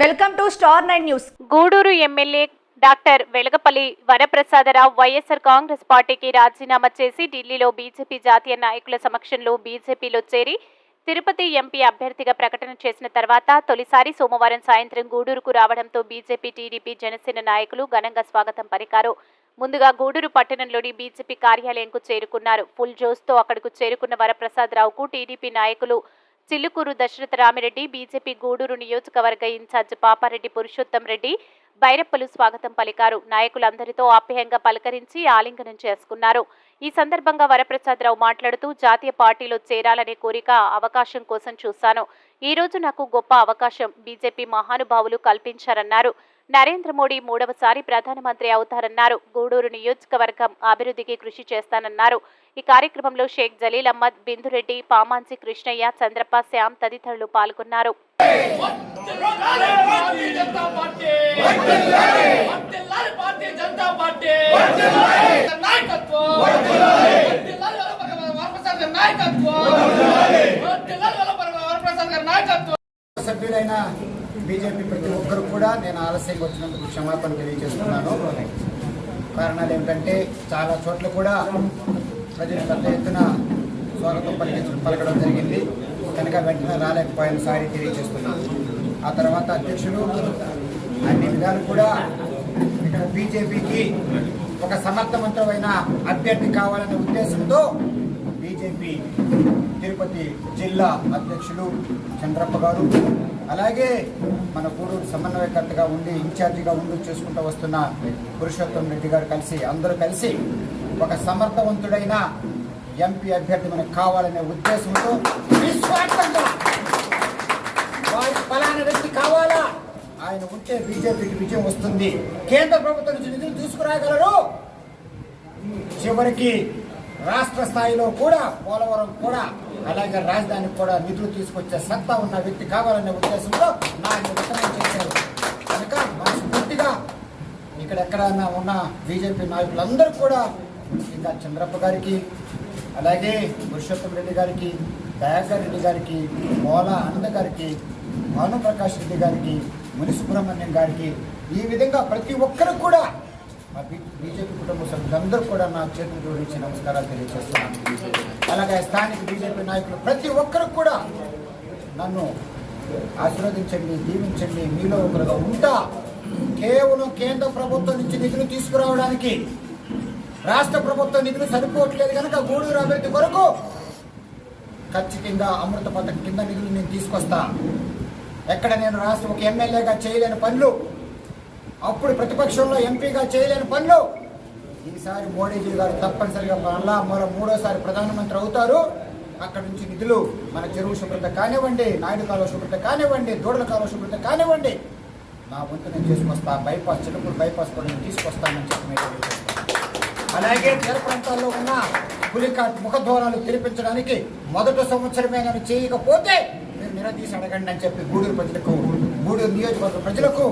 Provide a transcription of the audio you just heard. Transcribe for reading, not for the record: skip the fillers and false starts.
Welcome to star 9 news. Gudur MLA doctor Velagapalli Varaprasadarao YSR Congress పార్టీకి రాజీనామా చేసి ఢిల్లీలో బీజేపీ జాతీయ నాయకుల సమక్షంలో బీజేపీలో చేరి తిరుపతి ఎంపీ అభ్యర్థిగా ప్రకటన చేసిన తర్వాత తొలిసారి సోమవారం సాయంత్రం గూడూరుకు రావడంతో బీజేపీ, టీడీపీ, జనసేన నాయకులు ఘనంగా స్వాగతం పలికారు. ముందుగా గూడూరు పట్టణంలోని బీజేపీ కార్యాలయంకు చేరుకున్నారు. ఫుల్ జోష్తో అక్కడకు చేరుకున్న వరప్రసాదరావుకు టీడీపీ నాయకులు చిల్లుకూరు దశరథ రామిరెడ్డి, బీజేపీ గూడూరు నియోజకవర్గ ఇన్ఛార్జ్ పాపారెడ్డి పురుషోత్తం రెడ్డి, బైరప్పలు స్వాగతం పలికారు. నాయకులందరితో ఆప్యాయంగా పలకరించి ఆలింగనం చేసుకున్నారు. ఈ సందర్భంగా వరప్రసాదరావు మాట్లాడుతూ జాతీయ పార్టీలో చేరాలనే కోరిక, అవకాశం కోసం చూశాను. ఈ రోజు నాకు గొప్ప అవకాశం బీజేపీ మహానుభావులు కల్పించారన్నారు. నరేంద్ర మోడీ మూడవసారి ప్రధానమంత్రి అవుతారన్నారు. గూడూరు నియోజకవర్గం అభివృద్ధికి కృషి చేస్తానన్నారు. ఈ కార్యక్రమంలో షేక్ జలీల్ అహ్మద్, బిందురెడ్డి, పామాంచి కృష్ణయ్య, చంద్రప్ప, శ్యామ్ తదితరులు పాల్గొన్నారు. సభ్యులైన బీజేపీ ప్రతి ఒక్కరు కూడా నేను ఆలస్యంగా వచ్చినందుకు క్షమాపణ తెలియజేస్తున్నాను. కారణాలు ఏమిటంటే చాలా చోట్ల కూడా ప్రజలు పెద్ద ఎత్తున స్వాగతం పలకడం జరిగింది కనుక వెంటనే రాలేకపోయిన సారి తెలియజేస్తున్నాను. ఆ తర్వాత అధ్యక్షుడు అన్ని విధాలు కూడా ఇక్కడ బీజేపీకి ఒక సమర్థవంతమైన అభ్యర్థి కావాలనే ఉద్దేశంతో బీజేపీ తిరుపతి జిల్లా అధ్యక్షులు చంద్రప్ప గారు, అలాగే మన గూడూరు సమన్వయకర్తగా ఉండి ఇన్ఛార్జిగా ఉండి చేసుకుంటూ వస్తున్న పురుషోత్తం రెడ్డి గారు అందరూ కలిసి ఒక సమర్థవంతుడైన ఎంపీ అభ్యర్థి మనకు కావాలనే ఉద్దేశంతో నిస్వార్థంగా వారి ఫలానా వ్యక్తి కావాలా, ఆయన ఉంటే బీజేపీకి విజయం వస్తుంది, కేంద్ర ప్రభుత్వం నుంచి నిధులు తీసుకురాగలరు, చివరికి రాష్ట్ర స్థాయిలో కూడా పోలవరం కూడా అలాగే రాజధానికి కూడా నిధులు తీసుకొచ్చే సత్తా ఉన్న వ్యక్తి కావాలనే ఉద్దేశంతో ఆయన విత్తనం చేశారు. కనుక మనస్ఫూర్తిగా ఇక్కడెక్కడన్నా ఉన్న బీజేపీ నాయకులందరూ కూడా ఇంకా చంద్రప్ప గారికి, అలాగే పురుషోత్తం రెడ్డి గారికి, దయాకర్ రెడ్డి గారికి, పోలా అనంద గారికి, భానుప్రకాష్ రెడ్డి గారికి, ముని సుబ్రహ్మణ్యం గారికి, ఈ విధంగా ప్రతి ఒక్కరు కూడా మా బీజేపీ కుటుంబ సభ్యులందరూ కూడా నా చేతులు జోడించి నమస్కారాలు తెలియజేస్తున్నాను. అలాగే స్థానిక బీజేపీ నాయకులు ప్రతి ఒక్కరు కూడా నన్ను ఆశీర్వదించండి, దీవించండి, మీలో ఒకరుగా ఉంటా. కేవలం కేంద్ర ప్రభుత్వం నుంచి నిధులు తీసుకురావడానికి రాష్ట్ర ప్రభుత్వం నిధులు సరిపోవట్లేదు కనుక గూడూరు అభివృద్ధి కొరకు ఖచ్చితంగా అమృత పథకం కింద నిధులు నేను తీసుకొస్తా. ఎక్కడ నేను రాష్ట్రం ఒక ఎమ్మెల్యేగా చేయలేని పనులు, అప్పుడు ప్రతిపక్షంలో ఎంపీగా చేయలేని పనులు ఈసారి మోడీజీ గారు తప్పనిసరిగా మళ్ళా మూడోసారి ప్రధానమంత్రి అవుతారు. అక్కడ నుంచి నిధులు మన చెరువు శుభ్రత కానివ్వండి, నాయుడు కాలువ శుభ్రత కానివ్వండి, దూడల కాలువ శుభ్రత కానివ్వండి, నా వంతు నేను తీసుకొస్తా. బైపాస్, చిలుకూరు బైపాస్ కూడా నేను తీసుకొస్తానని చెప్పి అలాగే తీర ప్రాంతాల్లో ఉన్న పులికాట్ ముఖద్వారాలు తెరిపించడానికి మొదటి సంవత్సరమే నేను చేయకపోతే మీరు నిలదీసి అడగండి అని చెప్పి గూడూరు ప్రజలకు, గూడూరు నియోజకవర్గ ప్రజలకు